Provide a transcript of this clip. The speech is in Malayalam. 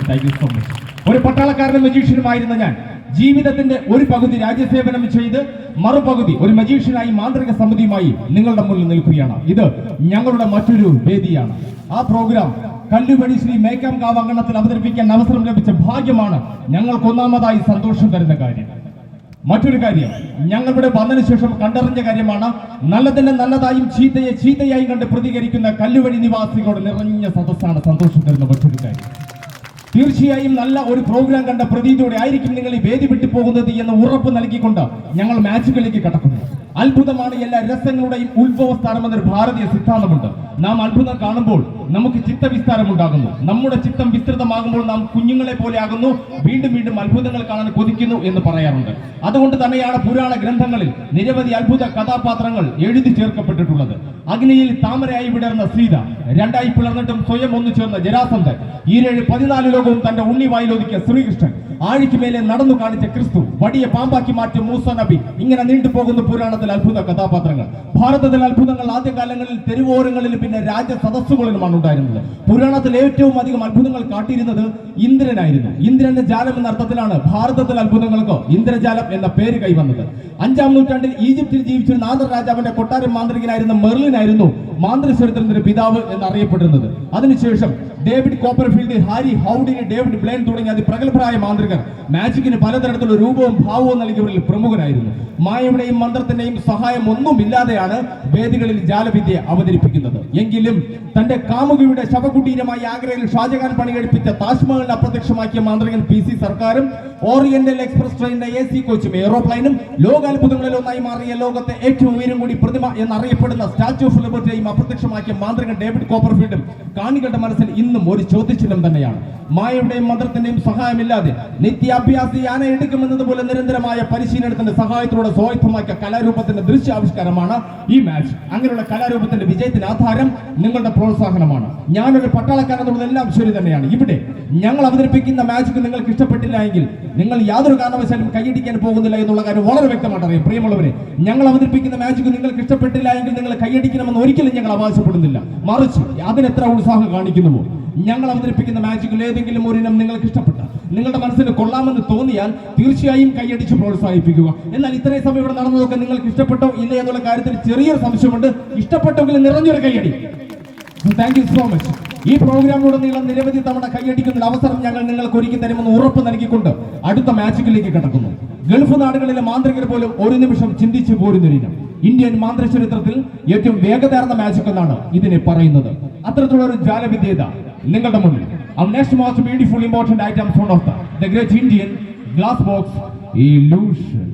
Thank you so much. ഒരു പട്ടാളക്കാരനും മജീഷ്യനുമായിരുന്ന ഞാൻ ജീവിതത്തിന്റെ ഒരു പകുതി രാജ്യസേവനം ചെയ്ത് മറുപകുതി ഒരു മജീഷ്യനായി മാന്ത്രിക സമിതിയുമായി നിങ്ങളുടെ മുന്നിൽ നിൽക്കുകയാണ്. ഇത് ഞങ്ങളുടെ മറ്റൊരു വേദിയാണ്. ആ പ്രോഗ്രാം കല്ലുവടി ശ്രീ മേക്കാം കാവ് അങ്കണത്തിൽ അവതരിപ്പിക്കാൻ അവസരം ലഭിച്ച ഭാഗ്യമാണ് ഞങ്ങൾക്ക് ഒന്നാമതായി സന്തോഷം തരുന്ന കാര്യം. മറ്റൊരു കാര്യം, ഞങ്ങളുടെ വന്നതിന് ശേഷം കണ്ടറിഞ്ഞ കാര്യമാണ്, നല്ലതിനെ നല്ലതായും ചീത്തയെ ചീത്തയായും കണ്ട് പ്രതികരിക്കുന്ന കല്ലുവടി നിവാസികളോട് നിറഞ്ഞ സദസ്സാണ് സന്തോഷം തരുന്ന മറ്റൊരു കാര്യം. തീർച്ചയായും നല്ല ഒരു പ്രോഗ്രാം കണ്ട പ്രതീതിയോടെ ആയിരിക്കും നിങ്ങൾ ഈ വേദി വിട്ടു പോകുന്നത് എന്ന് ഉറപ്പ് നൽകിക്കൊണ്ട് ഞങ്ങൾ മാച്ചുകളിലേക്ക് കടക്കുന്നു. അത്ഭുതമാണ് എല്ലാ രസങ്ങളുടെയും ഉത്ഭവസ്ഥാനമെന്നൊരു ഭാരതീയ സിദ്ധാന്തമുണ്ട്. നാം അത്ഭുതം കാണുമ്പോൾ നമുക്ക് ചിത്തവിസ്താരം ഉണ്ടാകുന്നു. നമ്മുടെ ചിത്തം വിസ്തൃതമാകുമ്പോൾ നാം കുഞ്ഞുങ്ങളെ പോലെ ആകുന്നു, വീണ്ടും വീണ്ടും അത്ഭുതങ്ങൾ കാണാൻ കൊതിക്കുന്നു എന്ന് പറയാറുണ്ട്. അതുകൊണ്ട് തന്നെയാണ് പുരാണ ഗ്രന്ഥങ്ങളിൽ നിരവധി അത്ഭുത കഥാപാത്രങ്ങൾ എഴുതി ചേർക്കപ്പെട്ടിട്ടുള്ളത്. അഗ്നിയിൽ താമരയായി വിടർന്ന സീത, രണ്ടായി പിളർന്നിട്ടും സ്വയം ഒന്നു ചേർന്ന ജരാസന്ധൻ, ഈരേഴ് 14 ലോകവും തന്റെ ഉണ്ണിവായിലൊതുക്കിയ ശ്രീകൃഷ്ണൻ, ആഴിക്കുമേലെ നടന്നു കാണിച്ച ക്രിസ്തു, വടിയെ പാമ്പാക്കി മാറ്റിയ മൂസ നബി, ഇങ്ങനെ നീണ്ടുപോകുന്ന പുരാണത്തിൽ അത്ഭുത കഥാപാത്രങ്ങൾ. ഭാരതത്തിലെ അത്ഭുതങ്ങൾ ആദ്യകാലങ്ങളിൽ തെരുവോരങ്ങളിലും പിന്നെ രാജസദസ്സുകളിലുമാണ് ഉണ്ടായിരുന്നത്. പുരാണത്തിൽ ഏറ്റവും അധികം അത്ഭുതങ്ങൾ കാട്ടിയിരുന്നത് ഇന്ദ്രനായിരുന്നു. ഇന്ദ്രന്റെ ജാലം എന്ന അർത്ഥത്തിലാണ് ഭാരതത്തിലെ അത്ഭുതങ്ങൾക്ക് ഇന്ദ്രജാലം എന്ന പേര് കൈവന്നത്. 5-ാം നൂറ്റാണ്ടിൽ ഈജിപ്തിൽ ജീവിച്ചിരുന്ന ആദർ രാജാവിന്റെ കൊട്ടാരം മാന്ത്രികനായിരുന്ന മെർലിനായിരുന്നു മാന്ത്രികശാസ്ത്രത്തിന്റെ പിതാവ് എന്നറിയപ്പെടുന്നത്. അതിനുശേഷം David Copperfield, Harry Houdini, David Blaine തുടങ്ങിയ അതിപ്രഗത്ഭരായ മാന്ത്രികർ മാജിക്കിന് പലതരത്തിലുള്ള രൂപവും ഭാവവും നൽകിയവരിൽ പ്രമുഖരായിരുന്നു. മായയുടെയും മന്ത്രത്തിന്റെയും സഹായം ഒന്നുമില്ലാതെയാണ് വേദികളിൽ ജാലവിദ്യ അവതരിപ്പിക്കുന്നത്. എങ്കിലും തന്റെ കാമുകിയുടെ ശവകുടീരമായി ആഗ്രയിൽ ഷാജഹാൻ പണികഴിപ്പിച്ച താജ്മഹലിനെ അപ്രത്യക്ഷമാക്കിയ മാന്ത്രികൻ PC സർക്കാരും ഓറിയന്റൽ എക്സ്പ്രസ് ട്രെയിനിന്റെ AC കോച്ചും എയ്റോപ്ലെയിനും ലോകാത്ഭുതങ്ങളിൽ ഒന്നായി മാറിയ ലോകത്തെ ഏറ്റവും ഉയരം കൂടി പ്രതിമ എന്നറിയപ്പെടുന്ന സ്റ്റാച്യു ഓഫ് ലിബർട്ടിയെയും അപ്രത്യക്ഷമാക്കിയ മാന്ത്രികൻ ഡേവിഡ് കോപ്പർഫീൽഡും കാണികളുടെ മനസ്സിൽ ഇന്നും ഒരു ചോദ്യചിഹ്നം തന്നെയാണ്. മായയുടെയും മന്ത്രത്തിന്റെയും സഹായമില്ലാതെ നിത്യാഭ്യാസി ആന എടുക്കുമെന്നതുപോലെ നിരന്തരമായ പരിശീലനത്തിന്റെ സഹായത്തോടെ സ്വായത്തമാക്കിയ കലാരൂപത്തിന്റെ ദൃശ്യാവിഷ്കാരമാണ് ഈ മാച്ച്. അങ്ങനെയുള്ള കലാരൂപത്തിന്റെ വിജയത്തിന് ആധാരം നിങ്ങളുടെ പ്രോത്സാഹനമാണ്. ഞാനൊരു പട്ടാളക്കാരെന്നുള്ളതെല്ലാം ശരി തന്നെയാണ്. ഇവിടെ ഞങ്ങൾ അവതരിപ്പിക്കുന്ന മാച്ചിക്ക് നിങ്ങൾക്ക് ഇഷ്ടപ്പെട്ടില്ല എങ്കിൽ നിങ്ങൾ യാതൊരു കാരണവശാലും കൈയടിക്കാൻ പോകുന്നില്ല എന്നുള്ള കാര്യം വളരെ വ്യക്തമായിട്ട് അറിയാം. പ്രിയമുള്ളവരെ, ഞങ്ങൾ അവതരിപ്പിക്കുന്ന മാച്ചിക്ക് നിങ്ങൾക്ക് ഇഷ്ടപ്പെട്ടില്ല എങ്കിൽ നിങ്ങൾ കൈയടിക്കണമെന്ന് ഒരിക്കലും ഞങ്ങൾ അവകാശപ്പെടുന്നില്ല. മറിച്ച് അതിനെത്ര ഉത്സാഹം കാണിക്കുന്നുവോ, ഞങ്ങൾ അവതരിപ്പിക്കുന്ന മാജിക്കിൽ ഏതെങ്കിലും ഒരിനം നിങ്ങൾക്ക് ഇഷ്ടപ്പെട്ട, നിങ്ങളുടെ മനസ്സിന് കൊള്ളാമെന്ന് തോന്നിയാൽ തീർച്ചയായും കൈയടിച്ച് പ്രോത്സാഹിപ്പിക്കുക. എന്നാൽ ഇത്രയും സമയം ഇവിടെ നടന്നതൊക്കെ നിങ്ങൾക്ക് ഇഷ്ടപ്പെട്ടോ ഇല്ല എന്നുള്ള കാര്യത്തിൽ ചെറിയൊരു സംശയമുണ്ട്. ഇഷ്ടപ്പെട്ടെങ്കിൽ നിറഞ്ഞൊരു കൈയടി. Thank you so much. ഈ പ്രോഗ്രാമിലുടനീളം നിരവധി തവണ കൈയടിക്കുന്ന അവസരം ഞങ്ങൾ നിങ്ങൾക്ക് ഒരുക്കി തരുമെന്ന് ഉറപ്പ് നൽകിക്കൊണ്ട് അടുത്ത മാച്ചിലേക്ക് കടക്കുന്നു. ഗൾഫ് നാടുകളിലെ മാന്ത്രികർ പോലും ഒരു നിമിഷം ചിന്തിച്ചു പോരുന്നൊരിനം. ഇന്ത്യൻ മാന്ത്രിക ചരിത്രത്തിൽ ഏറ്റവും വേഗതേർന്ന മാജിക് എന്നാണ് ഇതിനെ പറയുന്നത്. അത്തരത്തിലുള്ള ഒരു ജാലവിദ്യത നിങ്ങളുടെ മുന്നിൽ. Our next most beautiful important items, one of the great Indian glass box illusion.